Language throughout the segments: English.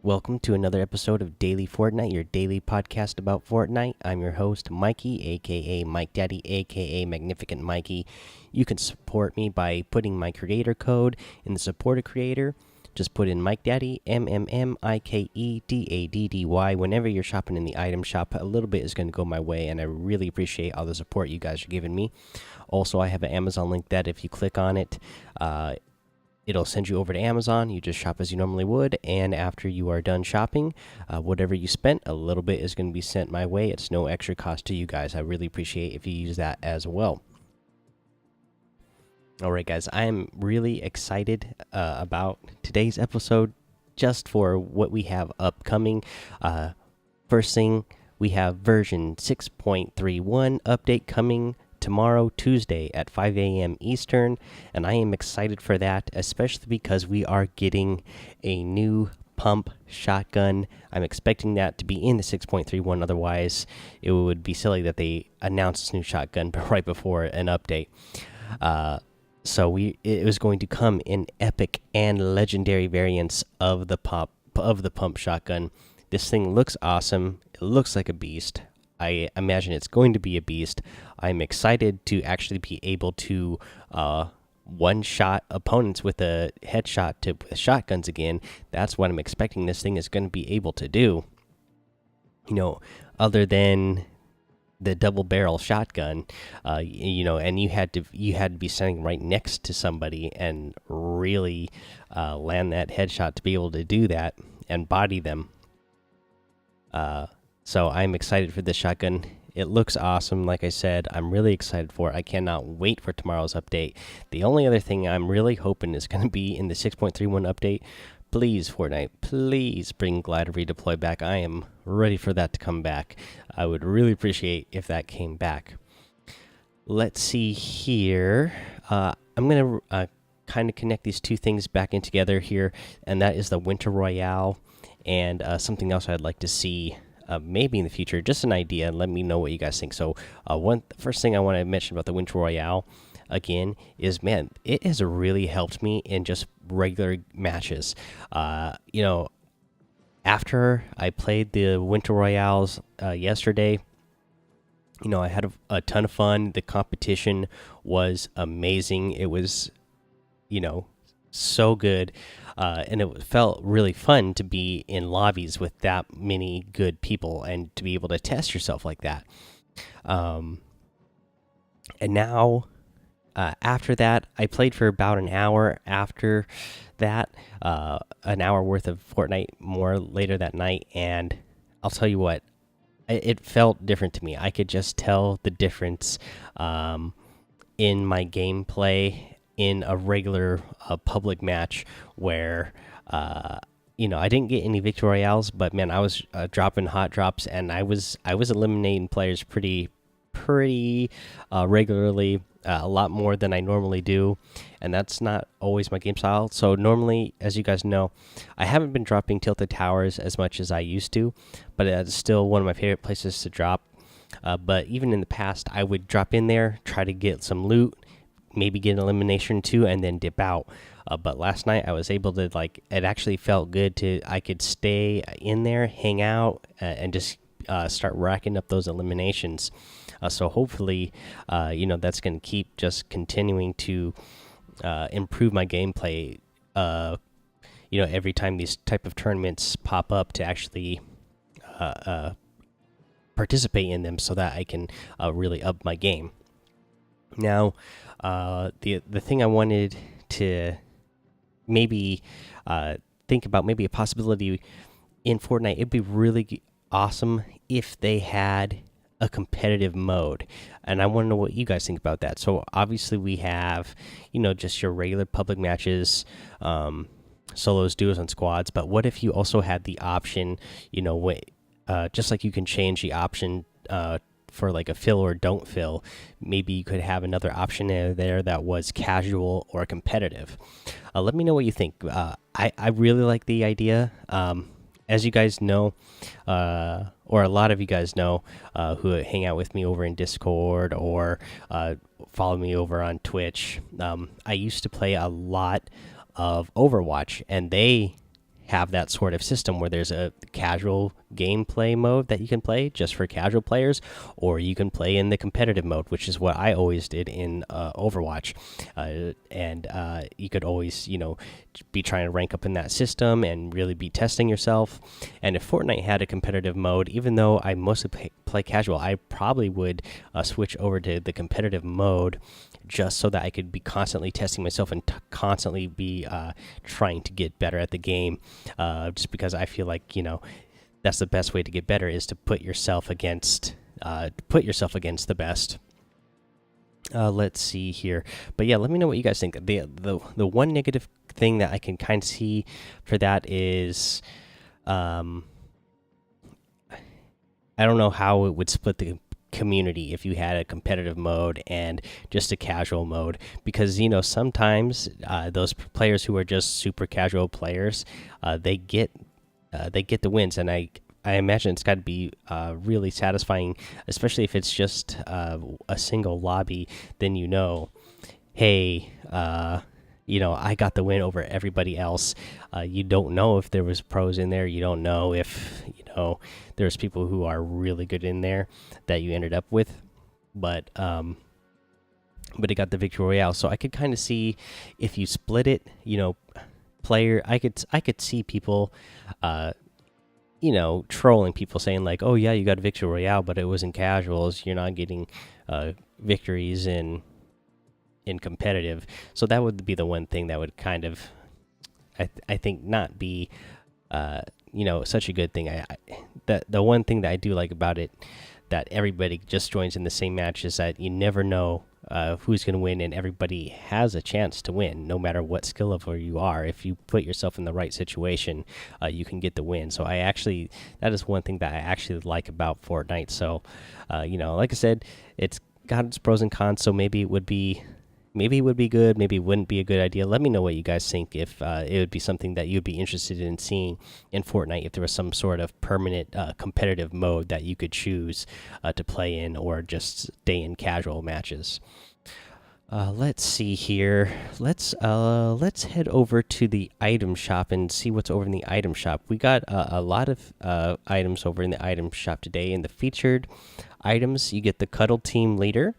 Welcome to another episode of Daily Fortnite, your daily podcast about Fortnite. I'm your host, Mikey, aka MikeDaddy, aka MagnificantMikie. You can support me by putting my creator code in the support a creator. Just put in MikeDaddy, MMMikeDaddy. Whenever you're shopping in the item shop, a little bit is going to go my way, and I really appreciate all the support you guys are giving me. Also, I have an Amazon link that if you click on it, it'll send you over to Amazon. You just shop as you normally would, and after you are done shopping, whatever you spent, a little bit is going to be sent my way. It's no extra cost to you guys. I really appreciate if you use that as well. All right, guys, I am really excited about today's episode just for what we have upcoming. First thing, we have version 6.31 update coming tomorrow, Tuesday at 5 a.m. Eastern, and I am excited for that, especially because we are getting a new pump shotgun. I'm expecting that to be in the 6.31, otherwise, it would be silly that they announced this new shotgun right before an update. It was going to come in epic and legendary variants of the pump shotgun. This thing looks awesome. It looks like a beast. I imagine it's going to be a beast. I'm excited to actually be able to one-shot opponents with a headshot with shotguns again. That's what I'm expecting this thing is going to be able to do. You know, other than the double barrel shotgun, and you had to be standing right next to somebody and really land that headshot to be able to do that and body them. So I'm excited for this shotgun. It looks awesome. Like I said, I'm really excited for it. I cannot wait for tomorrow's update. The only other thing I'm really hoping is going to be in the 6.31 update. Please, Fortnite, please bring Glider Redeploy back. I am ready for that to come back. I would really appreciate if that came back. Let's see here. I'm going to kind of connect these two things back in together here, and that is the Winter Royale and something else I'd like to see maybe in the future. Just an idea. Let me know what you guys think. So, first thing I want to mention about the Winter Royale again is, man, it has really helped me in just regular matches. After I played the Winter Royales yesterday, I had a ton of fun. The competition was amazing. It was, so good. And it felt really fun to be in lobbies with that many good people and to be able to test yourself like that. And now, after that, I played for about an hour after that, an hour worth of Fortnite more later that night. And I'll tell you what, it felt different to me. I could just tell the difference in my gameplay in a regular public match where I didn't get any victory royales, but man, I was dropping hot drops, and I was eliminating players pretty regularly, a lot more than I normally do, and that's not always my game style. So normally, as you guys know, I haven't been dropping tilted towers as much as I used to, but it's still one of my favorite places to drop. But even in the past, I would drop in there, try to get some loot, maybe get an elimination too, and then dip out. But last night I was able to, it actually felt good I could stay in there, hang out, and just start racking up those eliminations. So hopefully, that's going to keep just continuing to improve my gameplay. Every time these type of tournaments pop up, to actually participate in them, so that I can really up my game. Now, the thing I wanted to maybe think about, maybe a possibility in Fortnite, it'd be really awesome if they had a competitive mode, and I want to know what you guys think about that. So obviously we have, just your regular public matches, solos, duos, and squads. But what if you also had the option, just like you can change the option for like a fill or don't fill, maybe you could have another option there that was casual or competitive. Let me know what you think. I really like the idea. As you guys know, or a lot of you guys know, who hang out with me over in Discord or follow me over on Twitch, I used to play a lot of Overwatch, and they have that sort of system where there's a casual gameplay mode that you can play just for casual players, or you can play in the competitive mode, which is what I always did in Overwatch. And you could always, be trying to rank up in that system and really be testing yourself. And if Fortnite had a competitive mode, even though I mostly play casual, I probably would switch over to the competitive mode just so that I could be constantly testing myself and constantly be trying to get better at the game. Just because I feel like that's the best way to get better, is to put yourself against the best. Let's see here, but yeah, let me know what you guys think. The one negative thing that I can kind of see for that is, I don't know how it would split the community if you had a competitive mode and just a casual mode, because sometimes those players who are just super casual players, they get the wins, and I imagine it's got to be really satisfying, especially if it's just a single lobby. Then hey, I got the win over everybody else. You don't know if there was pros in there. You don't know if there's people who are really good in there that you ended up with, but it got the victory royale. So I could kind of see if you split it, player. I could see people, trolling people, saying like, "Oh yeah, you got a victory royale, but it was in casuals. You're not getting victories in competitive." So that would be the one thing that would kind of, I think, not be such a good thing. The one thing that I do like about it, that everybody just joins in the same match, is that you never know who's going to win, and everybody has a chance to win no matter what skill level you are. If you put yourself in the right situation, you can get the win. So that is one thing that I actually like about Fortnite. So like I said, it's got its pros and cons. So maybe it would be good, maybe it wouldn't be a good idea. Let me know what you guys think, if it would be something that you'd be interested in seeing in Fortnite, if there was some sort of permanent competitive mode that you could choose to play in, or just stay in casual matches. Let's see here. Let's head over to the item shop and see what's over in the item shop. We got a lot of items over in the item shop today. In the featured items, you get the Cuddle Team Leader.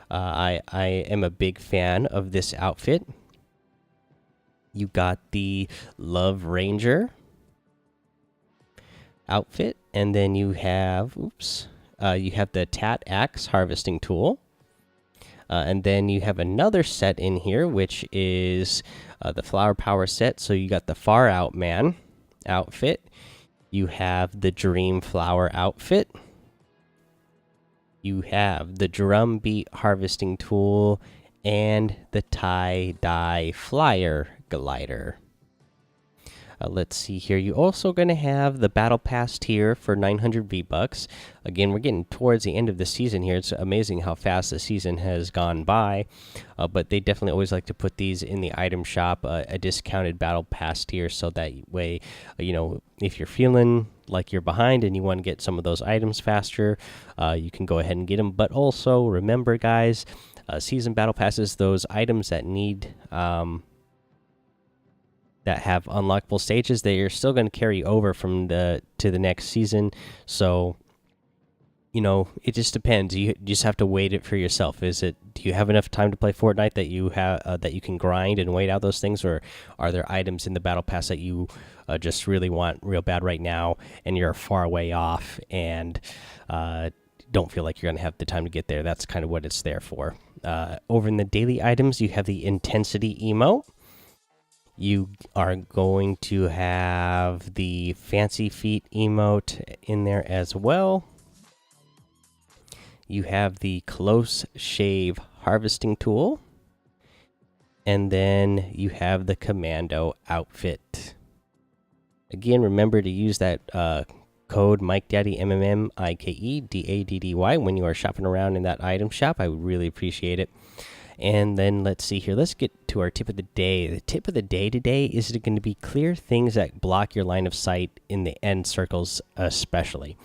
I am a big fan of this outfit. You got the Love Ranger outfit, and then you have the Tat Axe harvesting tool, and then you have another set in here, which is the Flower Power set. So you got the Far Out Man outfit. You have the Dream Flower outfit. You have the Drum Beat harvesting tool and the Tie Dye Flyer glider. Let's see here. You're also going to have the Battle Pass tier for 900 V-Bucks. Again, we're getting towards the end of the season here. It's amazing how fast the season has gone by. But they definitely always like to put these in the item shop, a discounted Battle Pass tier, so that way, if you're feeling like you're behind and you want to get some of those items faster, you can go ahead and get them. But also remember, guys, season Battle Passes, those items that need that have unlockable stages, they are still going to carry over from to the next season. So it just depends. You just have to wait it for yourself. Do you have enough time to play Fortnite that you have that you can grind and wait out those things, or are there items in the battle pass that you just really want real bad right now, and you're far away off and don't feel like you're going to have the time to get there? That's kind of what it's there for. Over in the daily items, you have the Intensity Emo. You are going to have the Fancy Feet emote in there as well. You have the Close Shave harvesting tool. And then you have the Commando outfit. Again, remember to use that code MikeDaddy, MMMikeDaddy, when you are shopping around in that item shop. I would really appreciate it. And then let's see here. Let's get to our tip of the day. The tip of the day today is going to be clear things that block your line of sight in the end circles, especially.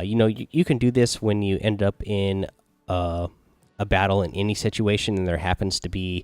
You can do this when you end up in a a battle in any situation and there happens to be,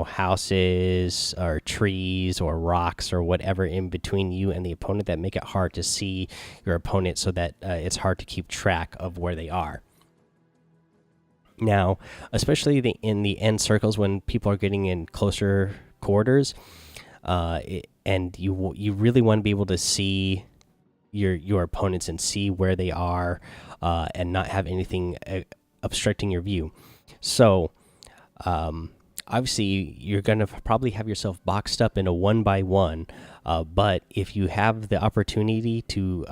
houses or trees or rocks or whatever in between you and the opponent that make it hard to see your opponent, so that it's hard to keep track of where they are. Now, especially in the end circles, when people are getting in closer quarters, and you really want to be able to see your opponents and see where they are, and not have anything obstructing your view. So, obviously, you're gonna probably have yourself boxed up in a 1-by-1. But if you have the opportunity to,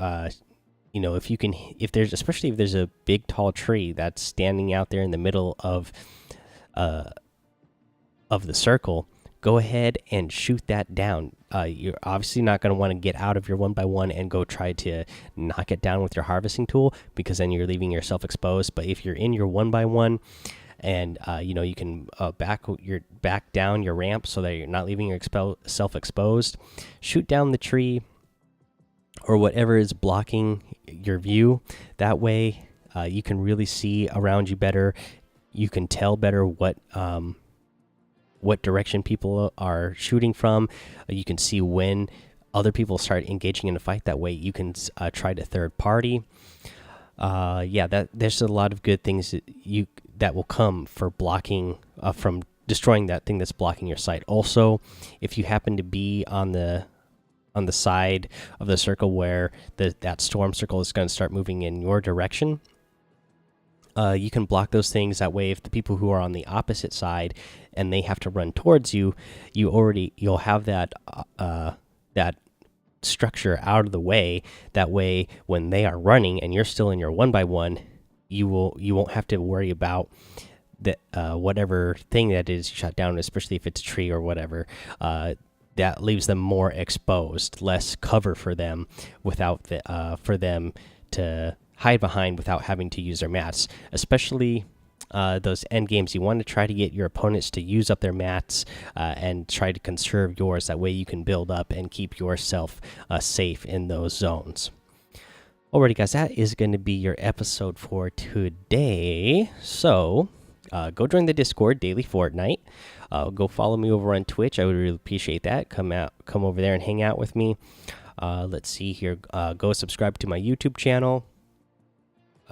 especially if there's a big tall tree that's standing out there in the middle of the circle, go ahead and shoot that down. You're obviously not going to want to get out of your 1-by-1 and go try to knock it down with your harvesting tool, because then you're leaving yourself exposed. But if you're in your 1-by-1 and you can back down your ramp so that you're not leaving yourself exposed, shoot down the tree or whatever is blocking your view. That way, you can really see around you better. You can tell better what direction people are shooting from. You can see when other people start engaging in a fight. That way, you can try to third party. There's a lot of good things that will come for blocking from destroying that thing that's blocking your sight. Also, if you happen to be on the side of the circle where that storm circle is going to start moving in your direction, you can block those things. That way, if the people who are on the opposite side and they have to run towards you, you'll have that structure out of the way. That way, when they are running and you're still in your 1-by-1, you won't have to worry about that whatever thing that is shot down, especially if it's a tree or whatever. That leaves them more exposed, less cover for them for them to hide behind without having to use their mats. Especially those end games, you want to try to get your opponents to use up their mats and try to conserve yours. That way you can build up and keep yourself safe in those zones. Alrighty, guys, that is going to be your episode for today. So go join the Discord, Daily Fortnite. Go follow me over on Twitch. I would really appreciate that. Come over there and hang out with me. Let's see here. Go subscribe to my YouTube channel.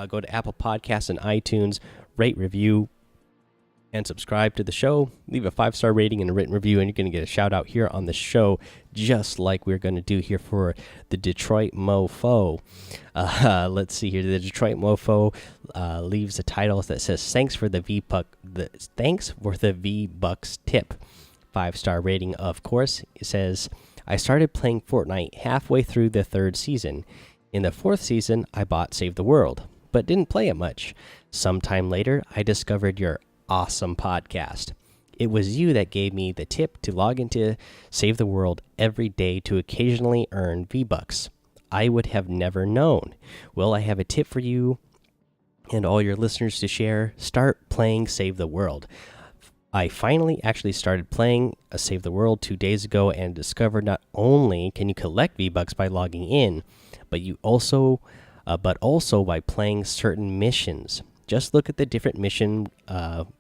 Go to Apple Podcasts and iTunes, rate, review, and subscribe to the show. Leave a 5-star rating and a written review, and you're going to get a shout out here on the show, just like we're going to do here for the Detroit Mofo. Let's see here. The Detroit Mofo leaves a title that says, "Thanks for the V-Bucks tip." 5-star rating, of course. It says, "I started playing Fortnite halfway through the 3rd season. In the 4th season, I bought Save the World, but didn't play it much. Sometime later, I discovered your awesome podcast. It was you that gave me the tip to log into Save the World every day to occasionally earn V-Bucks. I would have never known. Well, I have a tip for you and all your listeners to share. Start playing Save the World. I finally actually started playing Save the World 2 days ago and discovered not only can you collect V-Bucks by logging in, but also by playing certain missions. Just look at the different mission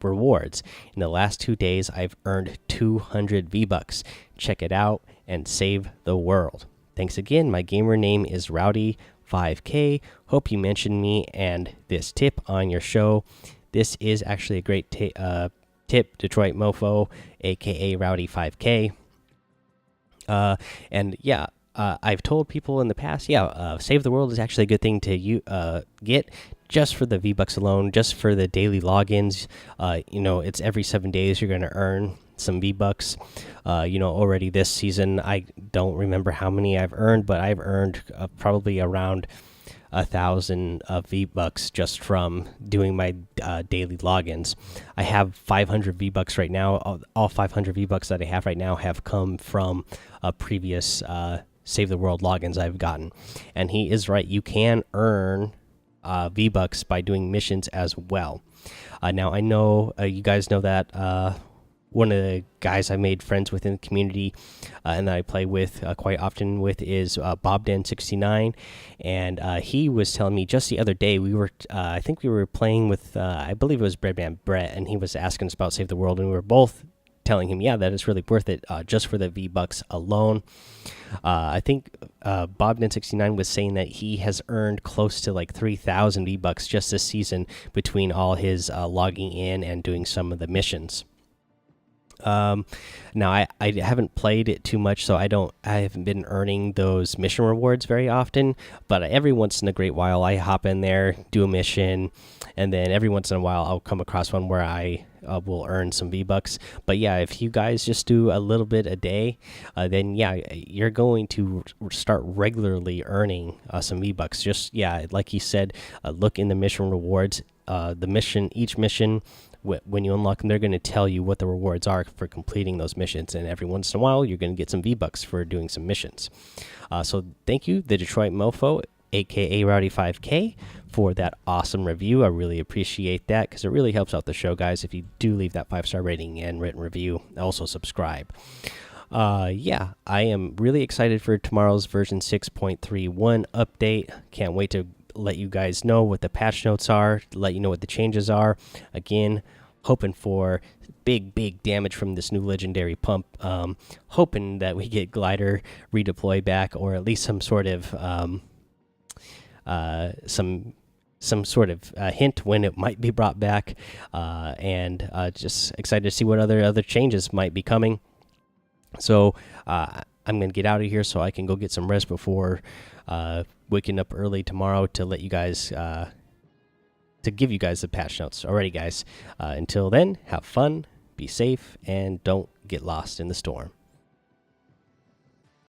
rewards. In the last 2 days, I've earned 200 V-Bucks. Check it out and save the world. Thanks again. My gamer name is Rowdy5K. Hope you mentioned me and this tip on your show. This is actually a great tip, Detroit Mofo, aka Rowdy5K. I've told people in the past, Save the World is actually a good thing to get just for the V-Bucks alone, just for the daily logins. It's every 7 days you're going to earn some V-Bucks. Already this season, I don't remember how many I've earned, but I've earned probably around 1,000 V-Bucks just from doing my daily logins. I have 500 V-Bucks right now. All 500 V-Bucks that I have right now have come from previous Save the World logins I've gotten. And he is right. You can earn V-Bucks by doing missions as well. Now, I know you guys know that one of the guys I made friends with in the community, and that I play with quite often with is BobDan69, and he was telling me just the other day we were I think we were playing with I believe it was Breadman Brett, and he was asking us about Save the World, and we were both telling him, yeah, that it's really worth it just for the V-Bucks alone. I think BobDan69 was saying that he has earned close to like 3,000 V-Bucks just this season between all his logging in and doing some of the missions. Now I haven't played it too much, so I haven't been earning those mission rewards very often, but every once in a great while I hop in there, do a mission, and then every once in a while I'll come across one where I will earn some V-Bucks. But yeah, if you guys just do a little bit a day, then yeah, you're going to start regularly earning some V-Bucks. Just yeah, like he said, look in the mission rewards. Each mission, when you unlock them, they're going to tell you what the rewards are for completing those missions, and every once in a while you're going to get some V-Bucks for doing some missions. So thank you, the Detroit Mofo, aka Rowdy5K, for that awesome review. I really appreciate that, because it really helps out the show, guys. If you do leave that 5-star rating and written review, also subscribe. Yeah, I am really excited for tomorrow's version 6.31 update. Can't wait to let you guys know what the patch notes are, let you know what the changes are. Again, hoping for big damage from this new legendary pump. Hoping that we get glider redeploy back, or at least some sort of hint when it might be brought back. And just excited to see what other changes might be coming. So I'm gonna get out of here so I can go get some rest before waking up early tomorrow to let you guys to give you guys the patch notes. Alrighty, guys. Until then, have fun, be safe, and don't get lost in the storm.